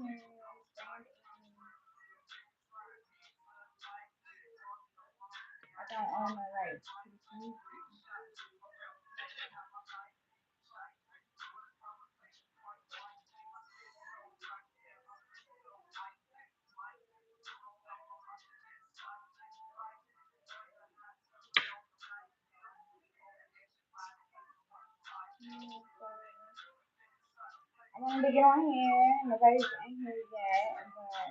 I don't own the rights to this music. I wanted to get on here. Nobody's in here yet, but I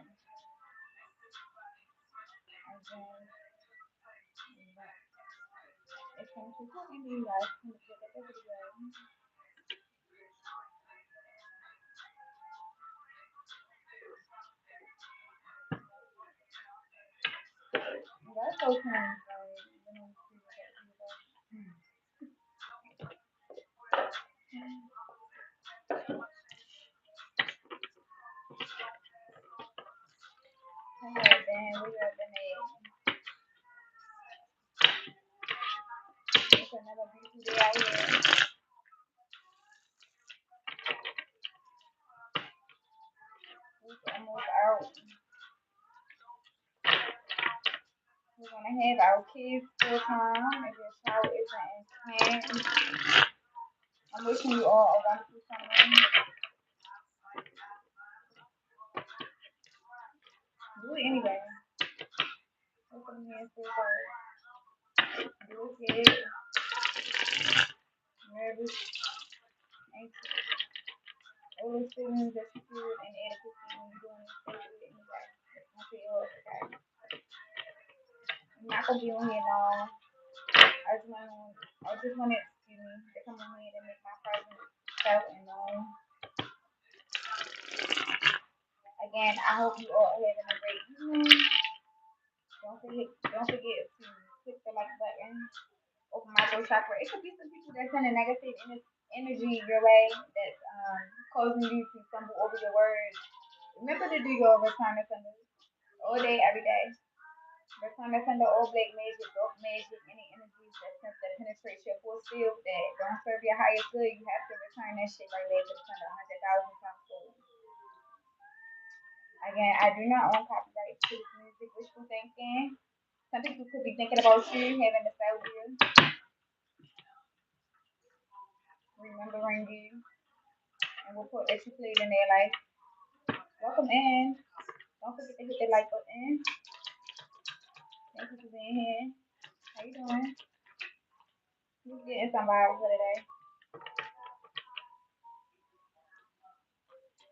it's going to talk to you guys. I'm going to get the video. That's so funny. Alright, then we got the name. It's another beautiful day out here. It's almost out. We're gonna have our kids full time if your child isn't in camp. I'm wishing you all a wonderful summer. Do it anyway. Open the hands to the do it kid. Nervous, anxious. All the feelings that you feel and inadequacy when you're doing this, stay with it anyway. Don't feel yours, okay? I'm not gonna be on here long. I just wanted, excuse me, to come on here and make my presence felt and known. Again, I hope you all are having a great evening. Don't forget to click the like button. Open my throat chakra. It could be some people that send a negative energy your way that's causing you to stumble over your words. Remember to do your return to sender all day, every day. Return to sender all black magic, dark magic, any energies that penetrates your force field that don't serve your highest good. You have to return that shit right back to the sender 100,000 times forward. Again, I do not own copyright to this music. Wishful thinking. Some people could be thinking about you having nostalgia, remembering you, and what part that you played in their life. Welcome in. Don't forget to hit the like button. Thank you for being here. How you doing? Who's getting some vibes for today?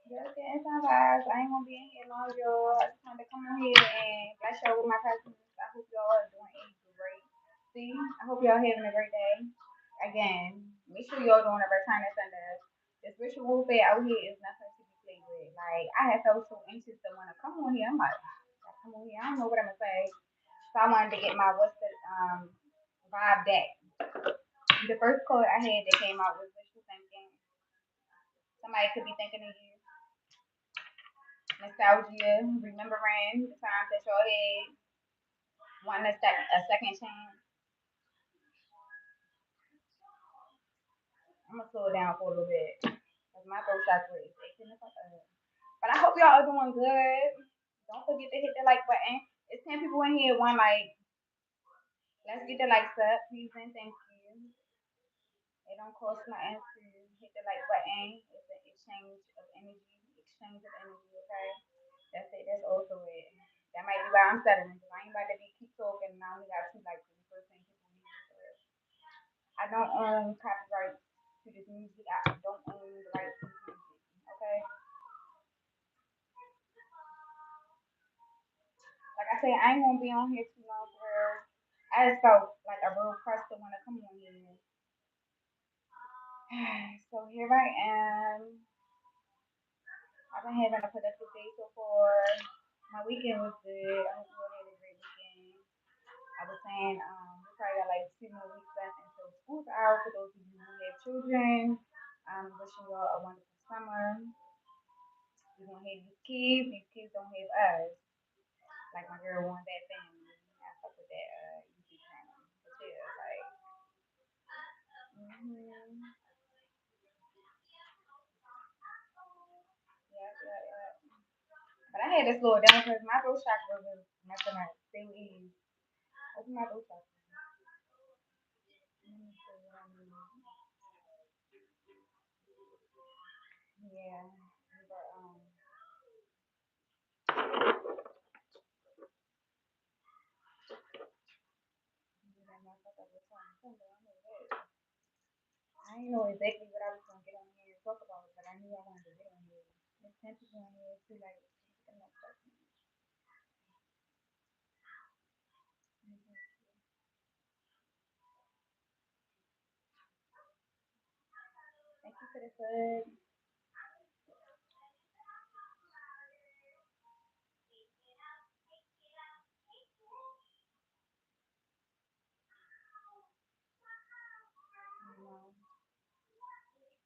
Just getting some vibes. I ain't gonna be in here long, y'all. I just wanted to come on here and bless y'all with my presence. I hope y'all are doing a great. See, I hope y'all having a great day. Again, make sure y'all doing a return to sender. This ritual warfare out here is nothing to be played with. Like I have felt so anxious to want to come on here. I'm like, come on here. I don't know what I'm gonna say. So I wanted to get my what's the vibe deck. The first card I had that came out was wishful thinking. Somebody could be thinking of you. Nostalgia, remembering the times that y'all had, wanting a second chance. I'm gonna slow it down for a little bit because my throat chakra is aching the fuck up. But I hope y'all are doing good. Don't forget to hit the like button. It's 10 people in here. One like. Let's get the likes up, please and thank you. It don't cost nothing to hit the like button. It's an exchange of energy. Okay? That's it. That's also it. That might be why I'm settling. Because I ain't about to be keep talking and I only got two likes for the first thing people need. I don't own copyright to this music. I don't own the rights to this music. Okay? Like I said, I ain't gonna be on here too long for real. I just felt like a real press to want to come on here. So here I am. I've been having a productive day so far. My weekend was good. I hope you all had a great weekend. I was saying, we probably got like 2 more weeks left until school's out for those of you who have children. I'm wishing you all a wonderful summer. We don't have these kids don't have us. Like my girl One Bad Family. I fuck with that YouTube channel. But yeah, like, yeah, yeah, yeah. I had to slow it down because my throat chakra was messing up. Still is. What's my throat chakra? Let me see what I need. Yeah. But that motherfucker was trying to I know that. I didn't know exactly what I was gonna get on here and talk about, but I knew I wanted to get on here. There's 10 people on here too, like the next person. Thank you for the food.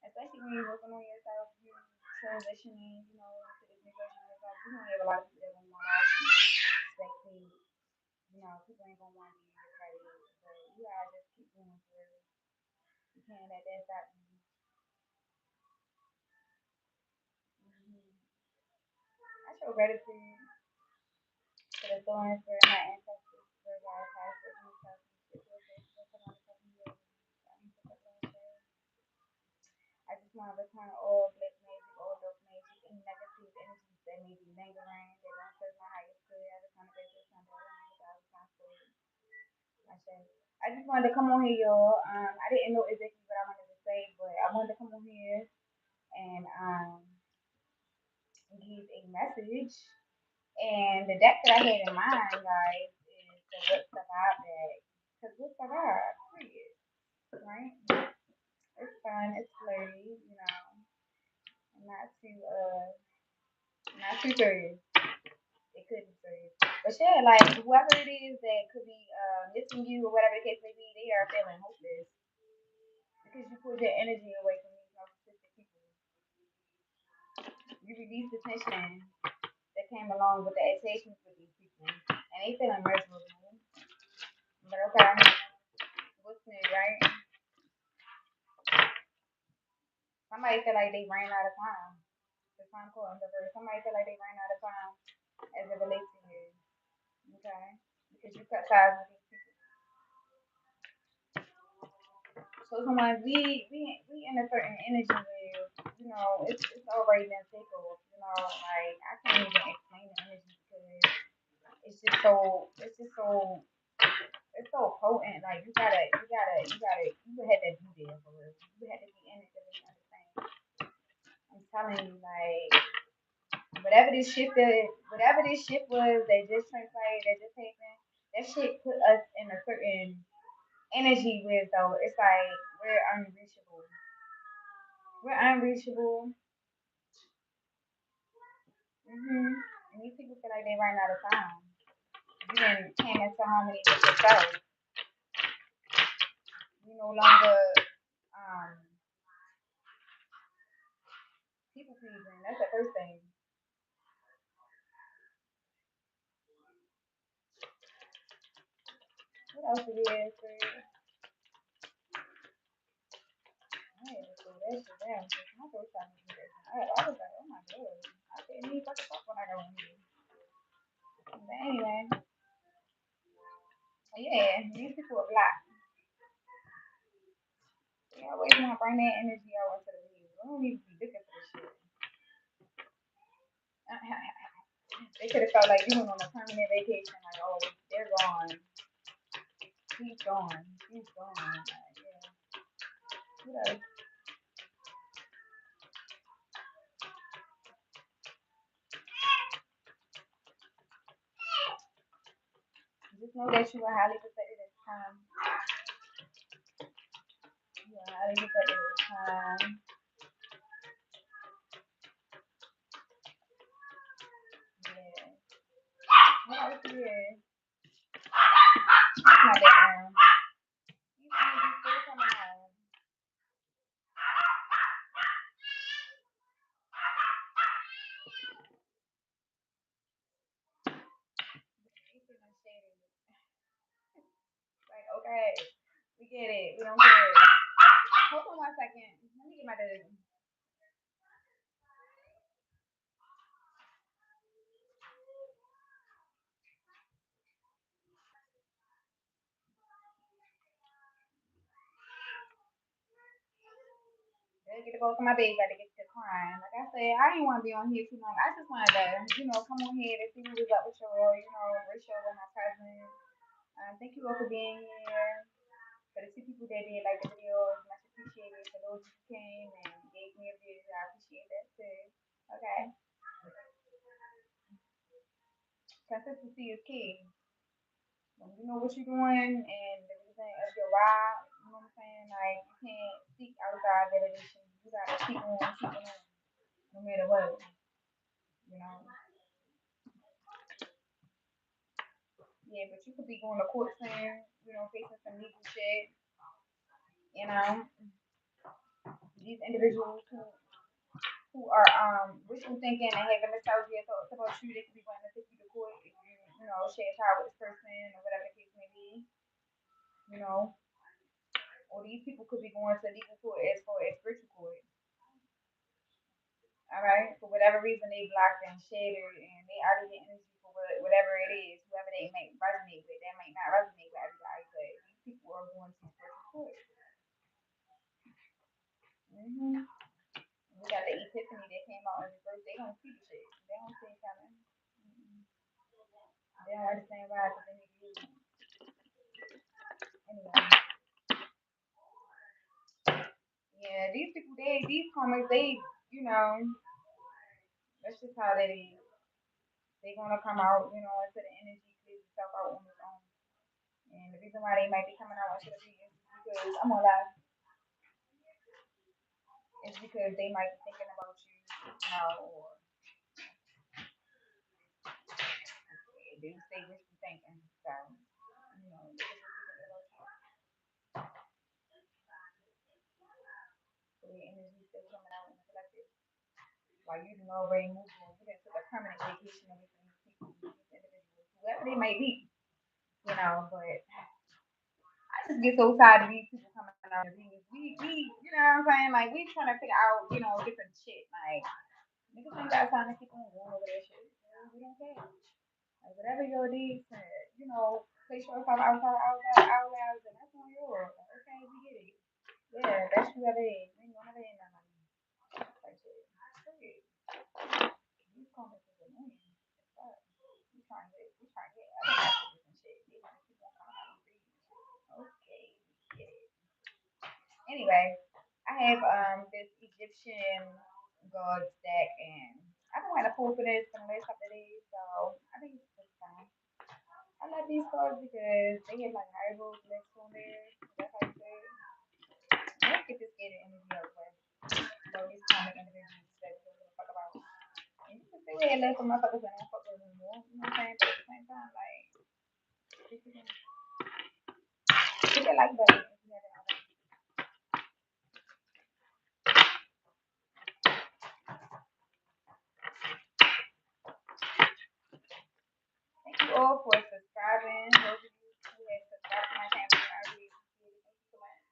Especially when you're working on yourself, you transitioning, to this new version of yourself. You don't have a lot of people that don't want to expect people ain't gonna want to be your credit, but you gotta just keep going through. You can't let that stop you. Mm-hmm. I show gratitude for the thorns for my ancestors, for God, pastors, and stuff. I just want to return all black magic, all dark magic, any negative energies that may be lingering, that don't serve my highest good. I return it back to the center of my I just wanted to come on here, y'all. I didn't know exactly what I wanted to say, but I wanted to come on here and give a message. And the deck that I had in mind, guys, is the What's the Vibe deck. Because what's the vibe? Period. Right? It's fun, it's flirty, not too not too serious. It could be serious. But yeah, like whoever it is that could be missing you or whatever the case may be, they are feeling hopeless because you pulled your energy away from these narcissistic people. You release the tension that came along with the expectations with these people, and they feeling miserable. But okay, what's new, right? Somebody feel like they ran out of time. The time code the verse. Somebody feel like they ran out of time as it relates to you. Okay, because you cut ties with these people. So someone we in a certain energy where it's already been taken. Like I can't even explain the energy because it's so potent. Like you had to be there for real. You had to be in it to really understand. I'm telling you, like whatever this shift was that just transpired, that just happened, that shit put us in a certain energy where though it's like we're unreachable. We're unreachable. And these people feel like they ran out of time. You didn't came into harmony with yourself. You no longer um people pleasing. That's the first thing. What else it is? I had to slow that shit down. My throat started to do that. I was like, oh my god. I didn't even fucking talk when I go in here. But anyway, yeah, these people are black. They always want to bring that energy out into the video. I don't need to be looking for this shit. They could have felt like you went on a permanent vacation. Like, oh, they're gone. He's gone. He's gone. Like, yeah. What else? Just know that you are highly protected at the time. You are highly protected at the time. Yeah. What else is there? It's not that down. These energies still coming out. They feeling shady. Like, okay, we get it. We don't care. Hold on 1 second. Let me get my dog. I get to go to my bed, got to get to crying. Like I said, I didn't want to be on here too long. I just wanted to, come on here to see what was up with y'all, Rachel with my cousin. Thank you all for being here. For the two people that did like the video, much appreciated. For those who came and gave me a video, I appreciate that too. Okay. Consistency is key. When you know what you're doing and the reason of your ride, you know what I'm saying? Like you can't seek outside validation. You gotta keep on, no matter what. You know. Yeah, but you could be going to court soon, facing some legal shit. You know, these individuals who are wishful thinking and having nostalgia thoughts about you, they could be wanting to take you to court if share a child with this person or whatever the case may be. You know, or these people could be going to legal court as far as spiritual court. All right, for whatever reason they blocked and shattered and they out of the energy for whatever it is, whoever they might resonate with, that might not resonate with everybody, but these people are going to spiritual court. Mm-hmm. We got the epiphany that came out in reverse. They don't see the shit. They don't see it coming. Mm-hmm. They don't understand why because they need to use it. Anyway. Yeah, these people, these comics, that's just how they is. They gonna come out, into the energy, clear itself out on its own. And the reason why they might be coming out into the reading is because I'm gonna lie, it's because they might be thinking about you, or they do say what you thinking. So, so the energy still coming out in the collective. While you already moved on, you done took a permanent vacation away from these people, these individuals, whoever they may be, but I just get so tired of these people coming out and we, you know what I'm saying? Like we trying to figure out, different shit. Like niggas ain't got time to keep on going over that shit. We don't care. Like whatever your needs, place yourself out loud, and that's on yours. Like, okay, we get it. Yeah, that's whoever it is. Ain't gonna have nothing. Like shit. These comments is annoying. We trying to get other messages and shit. They want to keep on coming out and reading and shit. Okay, we get it. Anyway, I have this Egyptian god stack, and I've been wanting to pull for this for the last couple of days, so I think it's just fine. I love these cards because they have like hyrule glyphs on there. That's how you say it. Let's get this gated energy out of the way. So these comic individuals that we don't give a fuck about. And you can say they let some motherfuckers and don't fuck with them anymore. You know what I'm saying? But at the same time, like, hit the like button if you haven't already. Thank you all for subscribing. Those of you who have subscribed to my channel, I really appreciate it. Thank you so much.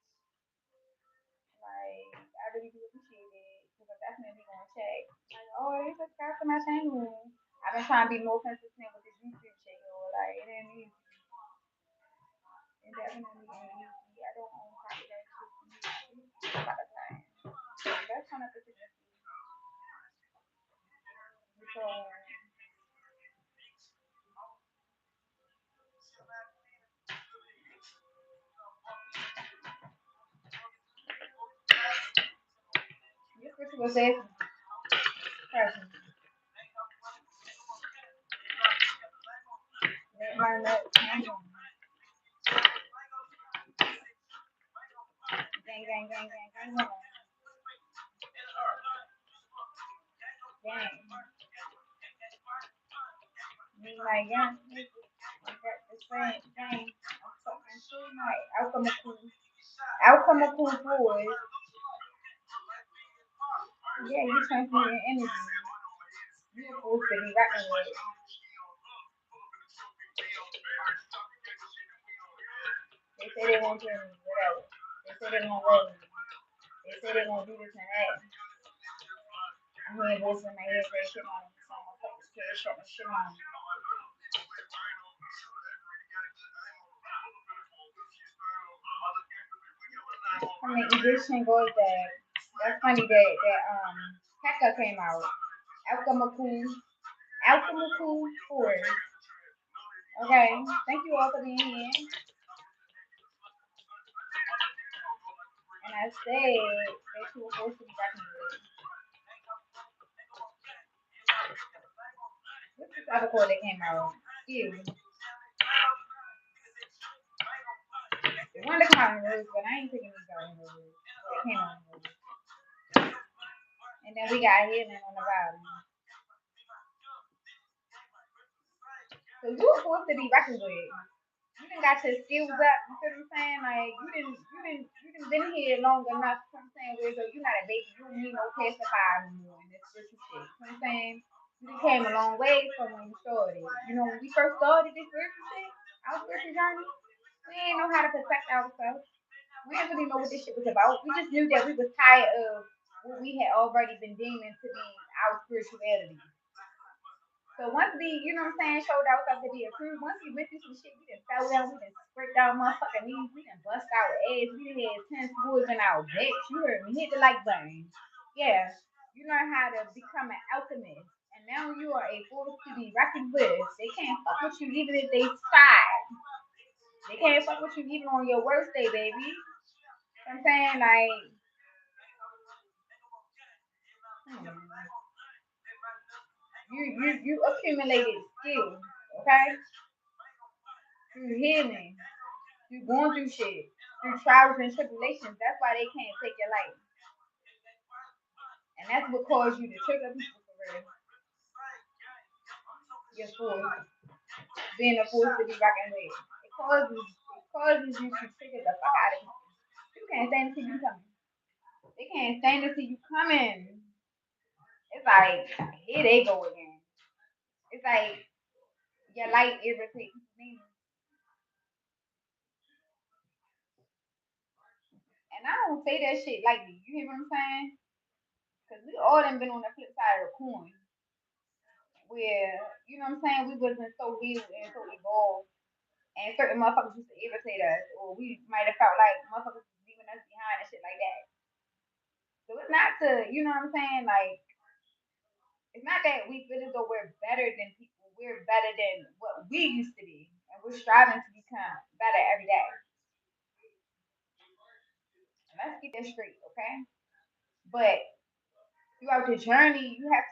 Like, I really do appreciate it because I'm definitely going to check. Like, oh, they subscribe to my channel. I've been trying to be more consistent with this YouTube shit, Like, it ain't easy. It definitely ain't easy. I don't own copyright shit. About the time. That's kind of the suggestion. So, this person was asking. Person. Learn that. Gang, gang, gang, gang, gang, gang. Gang. Me like, gang. I got this thing, gang. I'm fucking sure like outcome of cool boys. Yeah, you transmitting energy. You're supposed to be rapping with it. They say they won't tell me, whatever. They say they won't love me. They say they won't do this and that. I'm hearing voices in my head say shit on them. So I'm gonna fuck this kid, shut my shit on. From the Egyptian goes that That's funny that Hecka came out. Alchemical Force. Okay. Thank you all for being here. And I said that you were forced to be reckoned with. What's this other quote that came out? Ew. It wanted to come out in Rose, but I ain't picking these out in Rose. It came out in Rose. And then we got Healing on the bottom. So you were forced to be reckoned with. You done got your skills up, you feel what I'm saying? Like you didn't been here long enough, you know what I'm saying, where you're not a baby, you don't need no pacifier anymore and this spiritual shit. You know what I'm saying? You done came a long way from when you started. You know, when we first started this spiritual shit, our spiritual journey, we didn't know how to protect ourselves. We didn't really know what this shit was about. We just knew that we was tired of what we had already been deeming to be our spirituality. So once we, you know what I'm saying, showed ourselves to be approved, once we went through some shit, we done fell down, we done scraped our motherfucking knees, we done bust our ass, we done had 10 screws in our backs. You heard me, hit the like button. Yeah, you learn how to become an alchemist. And now you are a force to be reckoned with. They can't fuck with you even if they try. They can't fuck with you even on your worst day, baby. You know what I'm saying? Like, you accumulated skills, okay? Through healing. You going through shit, through trials and tribulations. That's why they can't take your life. And that's what caused you to trigger people for real. Your force. Being a force to be reckoned with. It causes you to trigger the fuck out of people. You can't stand to see you coming. They can't stand to see you coming. It's like, here they go again. It's like your light irritates me. And I don't say that shit lightly. You hear what I'm saying? Because we all done been on the flip side of the coin. Where, you know what I'm saying, we would have been so healed and so evolved. And certain motherfuckers used to irritate us. Or we might have felt like motherfuckers was leaving us behind and shit like that. So it's not to, you know what I'm saying, like, it's not that we feel as though we're better than people. We're better than what we used to be. And we're striving to become better every day. And let's get that straight, okay? But throughout the journey, you have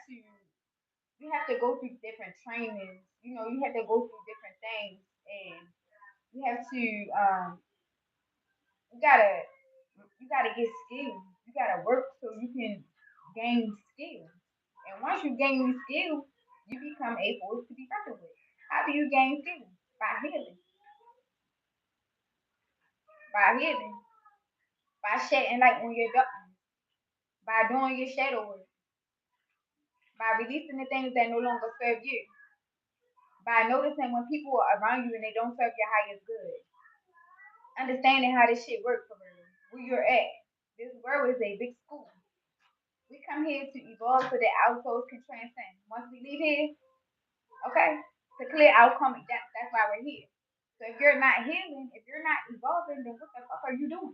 to go through different trainings. You know, you have to go through different things, and you have to you gotta you gotta get skills. You gotta work so you can gain skills. And once you gain these skills, you become a force to be reckoned with. How do you gain skills? By healing. By healing. By shedding light on your darkness. By doing your shadow work. By releasing the things that no longer serve you. By noticing when people are around you and they don't serve your highest good. Understanding how this shit works for real. Where you're at. This world is a big school. We come here to evolve so that our souls can transcend. Once we leave here, okay, to clear our karmic debt. That's why we're here. So if you're not healing, if you're not evolving, then what the fuck are you doing?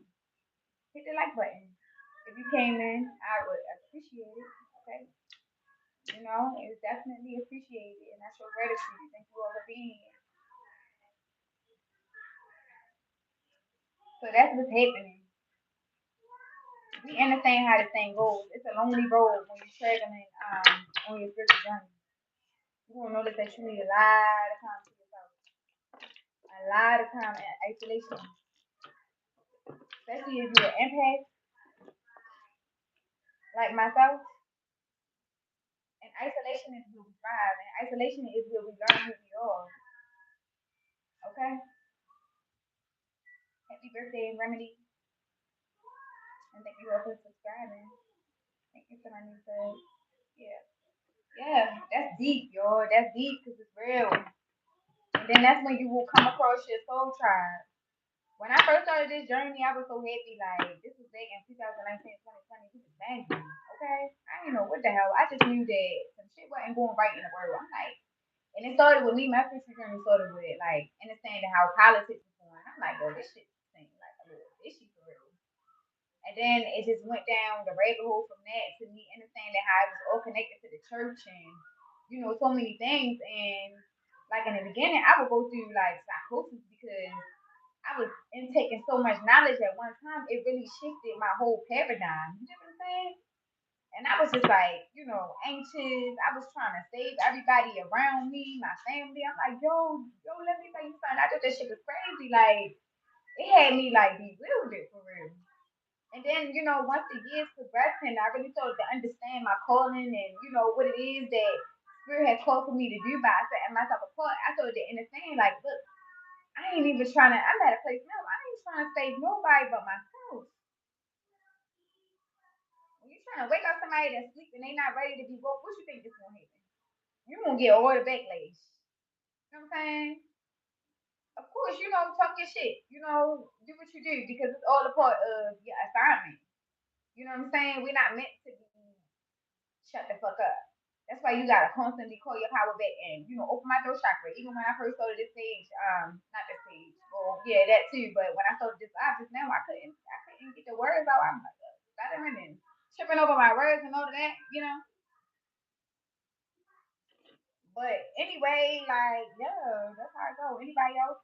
Hit the like button. If you came in, I would appreciate it. Okay. You know, it's definitely appreciated. And that's your gratitude. Thank you all for being here. So that's what's happening. We understand how this thing goes. It's a lonely road when you're traveling on your spiritual journey. You're gonna notice that you need a lot of time to yourself. A lot of time in isolation. Especially if you're an empath like myself. And isolation is where we thrive. And isolation is where we learn who we are. Okay? Happy birthday, Remedy. And thank you all for subscribing. Thank you for my new sub. Yeah. Yeah, that's deep, y'all. That's deep because it's real. And then that's when you will come across your soul tribe. When I first started this journey, I was so happy. Like, this was back in 2019, 2020. This is banging. Okay? I didn't know what the hell. I just knew that some shit wasn't going right in the world. I'm like, and it started with me. My first journey started with, like, understanding how politics was going. I'm like, oh, this shit seems like a little fishy for real. And And then it just went down the rabbit hole from that to me understanding how it was all connected to the church and, so many things. And like in the beginning, I would go through like psychosis because I was intaking so much knowledge at one time. It really shifted my whole paradigm. You know what I'm saying? And I was just like, anxious. I was trying to save everybody around me, my family. I'm like, yo, let me tell you something. I thought that shit was crazy. Like, it had me like bewildered for real. And then, once the years progressed and I really started to understand my calling and, what it is that Spirit has called for me to do by setting myself apart, I started to understand, like, look, I ain't even trying to, I'm at a place now, I ain't trying to save nobody but myself. When you're trying to wake up somebody that's sleeping, they not ready to be woke, what you think this gonna happen? You gonna get all the backlash. You know what I'm saying? Of course, talk your shit. Do what you do because it's all a part of your assignment. You know what I'm saying? We're not meant to be shut the fuck up. That's why you gotta constantly call your power back and open my throat chakra. Even when I first started this page, not this page, well yeah that too. But when I started this live just now, I couldn't get the words out. I'm like stuttering and tripping over my words and all of that. But anyway, like yeah, that's how it go. Anybody else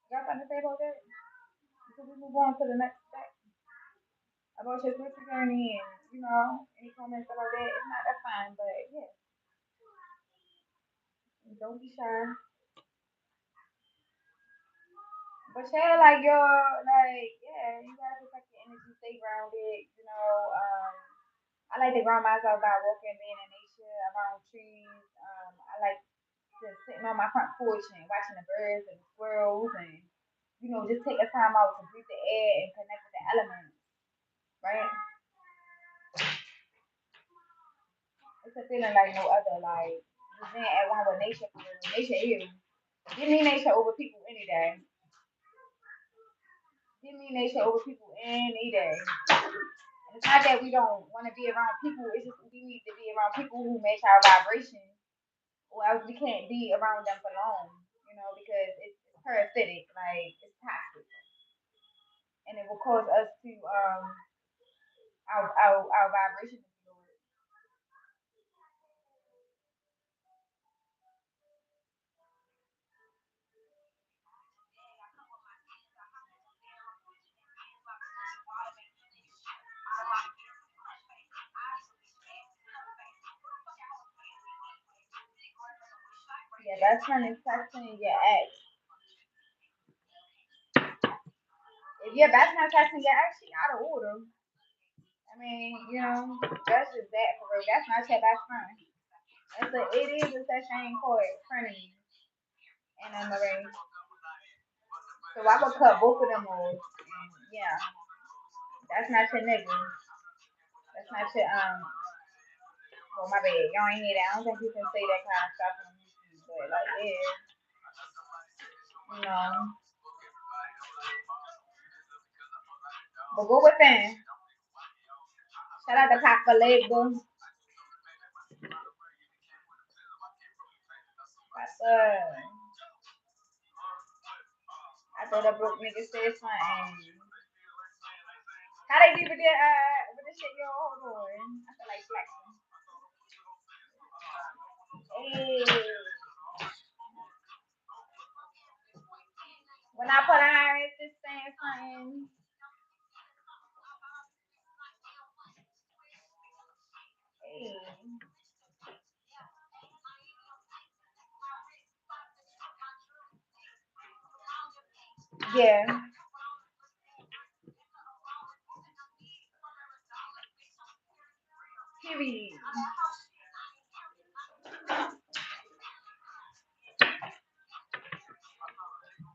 got something to say about that? Before we move on to the next step about your spiritual journey and any comments about that. If not, that's fine. But yeah, don't be shy. But yeah, yeah, you gotta protect your energy, stay grounded. I like to ground myself by walking, being in nature, around trees. I like just sitting on my front porch and watching the birds and the squirrels, and just take a time out to breathe the air and connect with the elements. Right? It's a feeling like no other. Like just being at one with nature. For real. Nature is. Give me nature over people any day. Give me nature over people any day. It's not that we don't want to be around people. It's just we need to be around people who match our vibration, or else we can't be around them for long. Because it's parasitic, like it's toxic, and it will cause us to our vibration to be lowered. Yeah, that's when it's texting your ex. If your best friend texting your ex, she out of order. I mean, that's just that for real. That's not your best friend. It is a such thing called frenemy and a Marie. So I would cut both of them off. And yeah, that's not your nigga. That's not your well my bad. Y'all ain't hear that. I don't think you can say that kind of stuff on YouTube. But like yeah, you know. But go within. Shout out to Papa Label. Papa. I thought a broke nigga said something. How they do with the shit yo hold on. I feel like flexing. Hey. When I put on it's just saying something. Hey. Yeah. Period.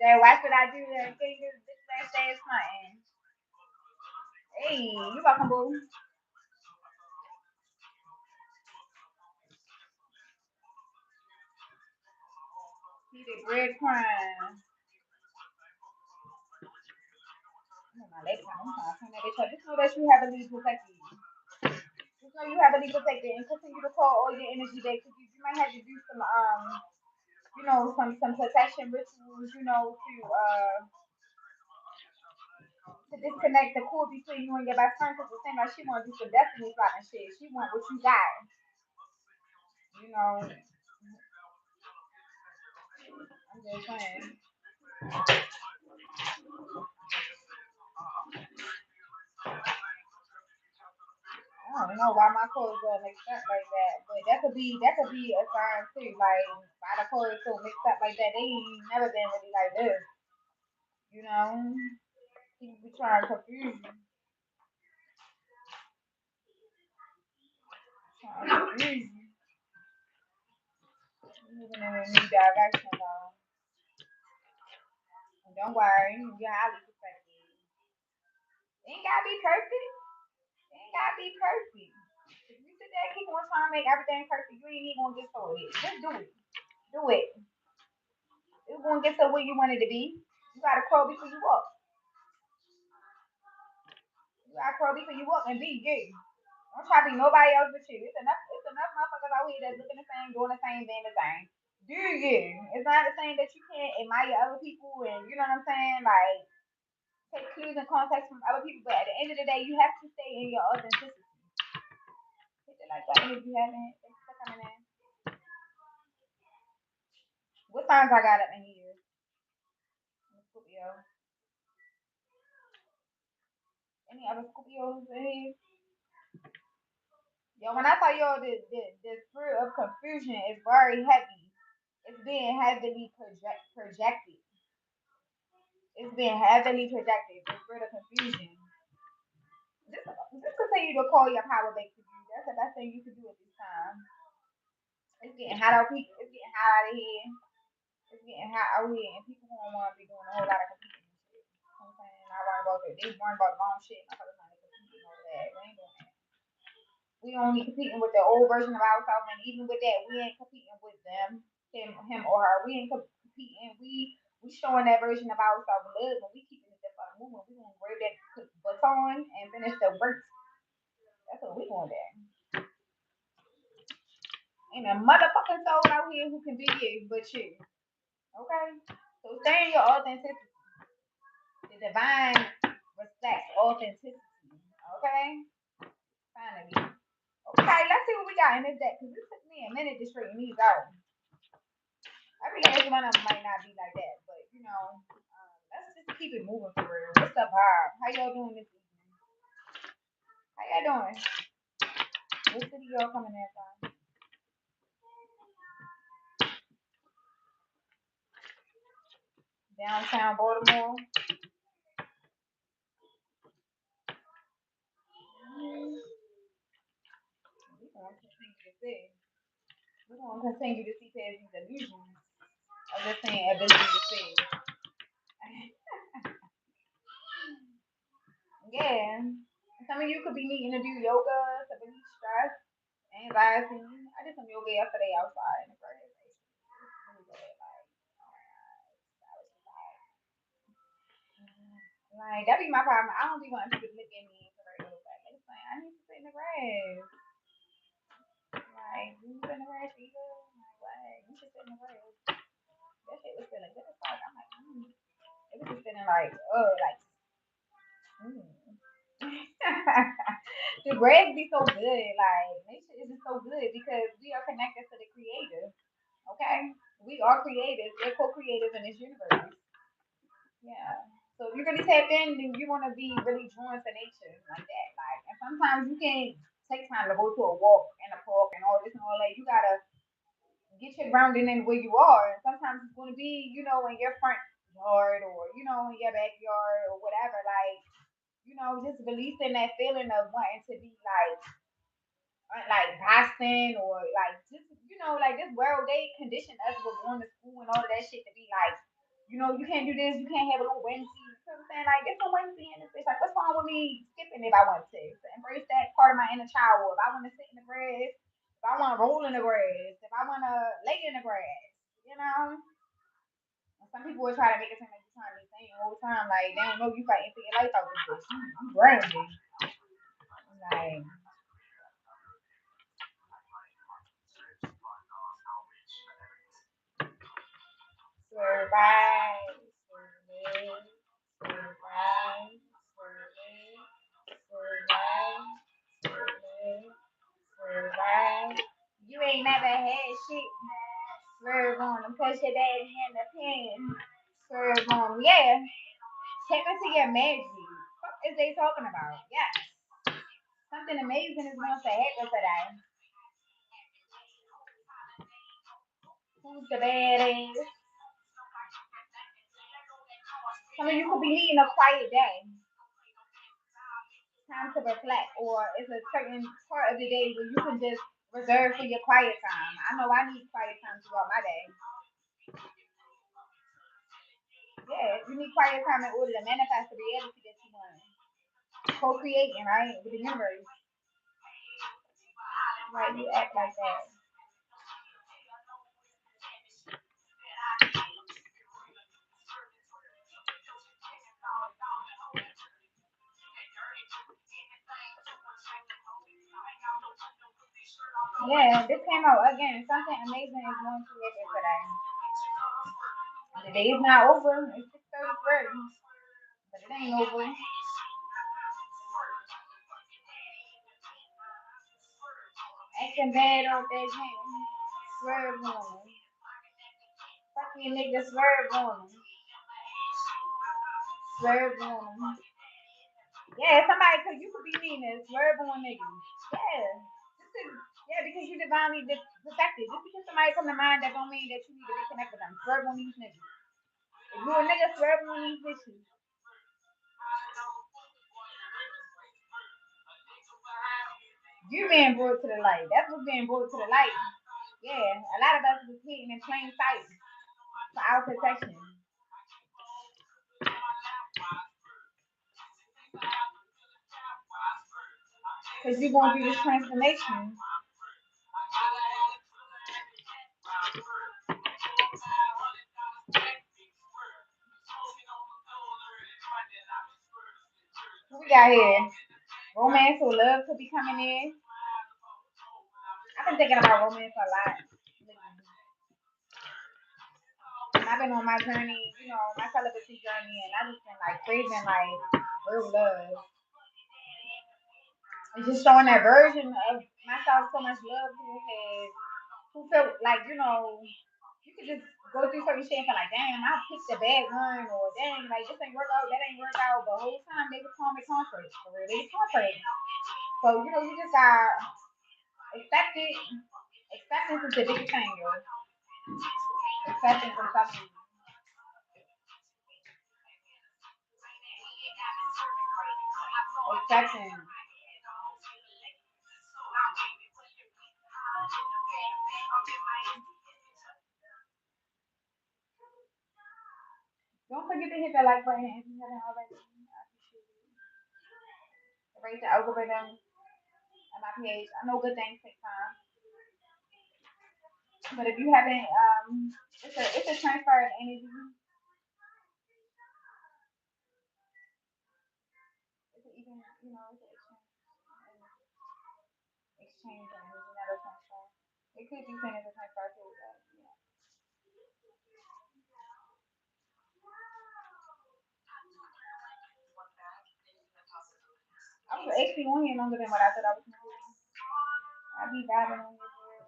Then why should I do that? Can you just say something? Hey, you welcome, boo. He did breadcrumbs. Oh, my leg count. I'm trying to turn that bitch up. Just know that you have a lead protected. Just know you have a lead protected and continue to call all your energy back to you. You might have to do some some protection rituals, to to disconnect the core between you and your best friend because it seems like she want to do some destiny plot and shit. She want what you got. You know, I'm just saying. I don't know why my clothes are mixed up like that, but that could be a sign too. Like why the clothes so mixed up like that? They ain't never been really like this. You know, people be trying to confuse you, trying to confuse you, moving in a new direction though. And don't worry, you're highly protected. It ain't gotta be perfect. It ain't gotta be perfect. If you sit there and keep on trying to make everything perfect, you ain't even gonna get started. Just do it. Do it. It's gonna get to where you want it to be. You gotta crawl before you walk. You gotta crawl before you walk and be you. Don't try to be nobody else but you. It's enough motherfuckers out here that's looking the same, doing the same, being the same. Do you? It's not the same that you can't admire other people and you know what I'm saying? Like take clues and context from other people, but at the end of the day, you have to stay in your authenticity. Hit it like that if you haven't. Thanks for coming in. What signs I got up in here? Scorpio. Any other Scorpios in here? Yo, when I tell y'all the spirit of confusion is very heavy. It's being heavily projected. It's being heavily projected. The spirit of confusion. Just continue to call your power back to you. That's the best thing you can do at this time. It's getting hot out people. It's getting hot out of here. It's getting hot out here, and people don't want to be doing a whole lot of competing and shit. You know what I'm saying? I worry about that. They worry about the wrong shit. I'm talking about competing over that. We ain't doing that. We only competing with the old version of ourselves, and even with that, we ain't competing with them, him or her. We ain't competing. We showing that version of ourselves love, and we keeping it the fuck moving. We gonna grab that baton and finish the work. That's what we gonna do. Ain't a motherfucking soul out here who can be you but you. Okay? So stay in your authenticity. The divine respects authenticity. Okay? Finally. Okay, let's see what we got in this deck, because it took me a minute to straighten these out. Every last one of them might not be like that, but you know, let's just keep it moving for real. What's up, Bob? How y'all doing this evening? How y'all doing? What city y'all coming in from? Downtown Baltimore. We're gonna continue to see. We're gonna continue to see past these illusions. I'm just saying ability to see. Yeah. Some of you could be needing to do yoga to release stress, anxiety. I did some yoga yesterday outside in the grass. Really good. Like that be my problem. I don't be wanting people to look at me for regular fact. They just like I need to sit in the grass. Like you sit in the grass, you good. Like what? You should sit in the grass. That shit was feeling good as fuck. I'm like, it was just feeling like, oh, like, mm. The grass be so good. Like nature is just so good because we are connected to the creator. Okay, we are creators. We're co-creators in this universe. Yeah. So if you're really tapped in, then you want to be really drawn to nature like that. Like, and sometimes you can't take time to go to a walk in a park and all this and all that. You gotta get your grounding in where you are. And sometimes it's going to be, in your front yard or in your backyard or whatever. Like, just releasing that feeling of wanting to be like Boston or like just like this world they condition us with going to school and all of that shit to be like, you can't do this, you can't have a little Wednesday. You know what I'm saying? Like get some Wednesday in this bitch. Like what's wrong with me skipping if I want to? So embrace that part of my inner child. If I want to sit in the grass, if I want to roll in the grass, if I want to lay in the grass, you know. And some people will try to make it seem like you're trying to be saying all the time, like they don't know you fighting for your life out this bitch. I'm grounded. Like survive, survive, survive. that head shit. Swerve on them. Push your daddy in the pen. Swerve on them. Yeah. Take me to your magic. What is they talking about? Yeah. Something amazing is going to happen today. Who's the baddest? Some of you could be needing a quiet day. Time to reflect, or it's a certain part of the day where you can just reserve for your quiet time. I know I need quiet time throughout my day. Yeah, you need quiet time in order to manifest the reality that you want. Co-creating, right, with the universe. Why you act like that? Yeah, this came out again. Something amazing is going to happen today. The day is not over. It's 6:33, but it ain't over. Acting bad on that game. Swerve on them. Fucking nigga, swerve on them. Swerve on them. Yeah, somebody, cause you could be mean and swerve on niggas. Yeah. This is, yeah, because you divinely protected. Just because somebody come to mind, that don't mean that you need to reconnect with them. Swerve on these niggas. If you a nigga, swerve on these bitches. You being brought to the light. That's what's being brought to the light. Yeah, a lot of us was hidden in plain sight for our protection. Because you're going through this transformation. What we got here? Romance or love could be coming in. I've been thinking about romance a lot. And I've been on my journey, my celibacy journey, and I've just been like craving like real love. And just showing that version of myself so much love who felt like, you could just go through certain shit and feel like, damn, I picked a bad one, or dang, like this ain't work out, that ain't work out. But the whole time they was calling me comfort. For real, they was comfort. So, you just got expected. Acceptance is the biggest thing, yo. Acceptance is something. Acceptance. Don't forget to hit that like button if you haven't already. I appreciate it. Rate the algorithm on my page. I know good things take time. But if you haven't, it's a transfer of energy. It's a even, it's an exchange of energy, not a transfer. It could be seen as a transfer too, but I was actually on here longer than what I thought I was going to. I be vibing on here for real.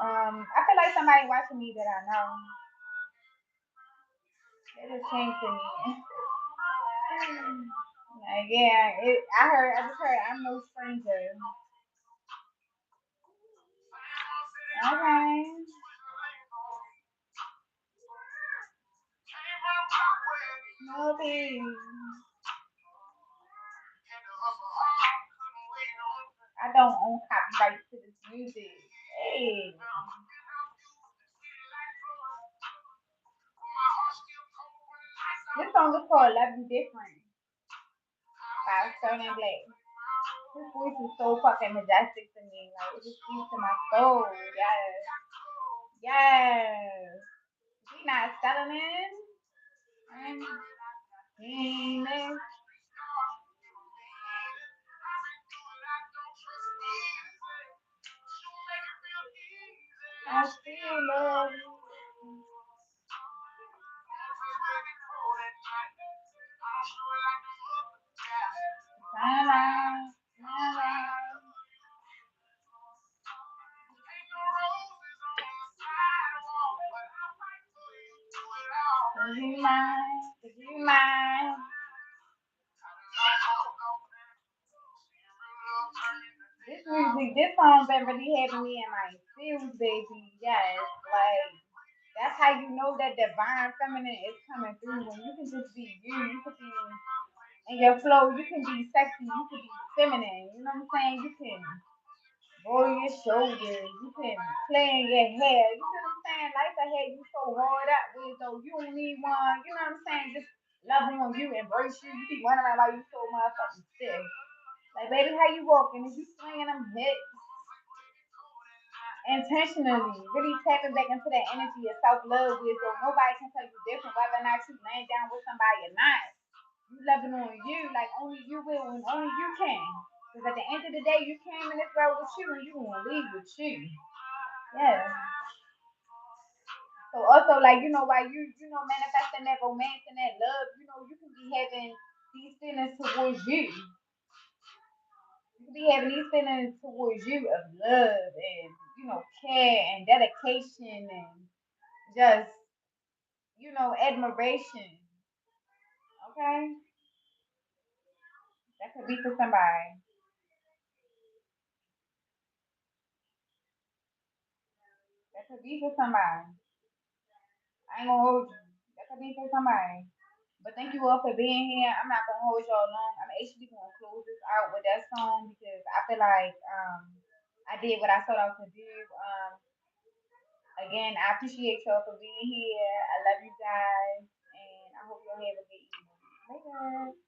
I feel like somebody watching me that I know. It just came to me. Like, yeah, I just heard, I'm no stranger. Okay. No big. I don't own copyright to this music. Hey. This song is called Love You Different by Sterling Black. His voice is so fucking majestic to me. Like, it just speaks to my soul. Yes. Yes. He not selling in. Demon. I still love you. Would you mind? Would you mind? This music, this song been really having me in my feels, baby. Yes, like that's how you know that divine feminine is coming through when you can just be you. You could be in your flow. You can be sexy. You can be feminine. You know what I'm saying? You can roll your shoulders. You can play in your hair. You know what I'm saying? Life ahead you so hard up with, so you don't need one. You know what I'm saying? Just love on you, embrace you. You be running around like you so motherfucking sick. Like, baby, how you walking? Is you swinging them hips intentionally? Really tapping back into that energy of self love with, so nobody can tell you different whether or not you laying down with somebody or not. You loving on you like only you will and only you can. Because at the end of the day, you came in this world with you and you gonna leave with you. Yeah. So also like while you manifesting that romance and that love, you can be having these feelings towards you. You can be having these feelings towards you of love and care and dedication and just admiration. Okay, that could be for somebody. That could be for somebody. I ain't gonna hold you. That could be for somebody. But thank you all for being here. I'm not gonna hold y'all long. I'm actually gonna close this out with that song because I feel like I did what I set out to do. Again, I appreciate y'all for being here. I love you guys, and I hope y'all have a good evening. Later.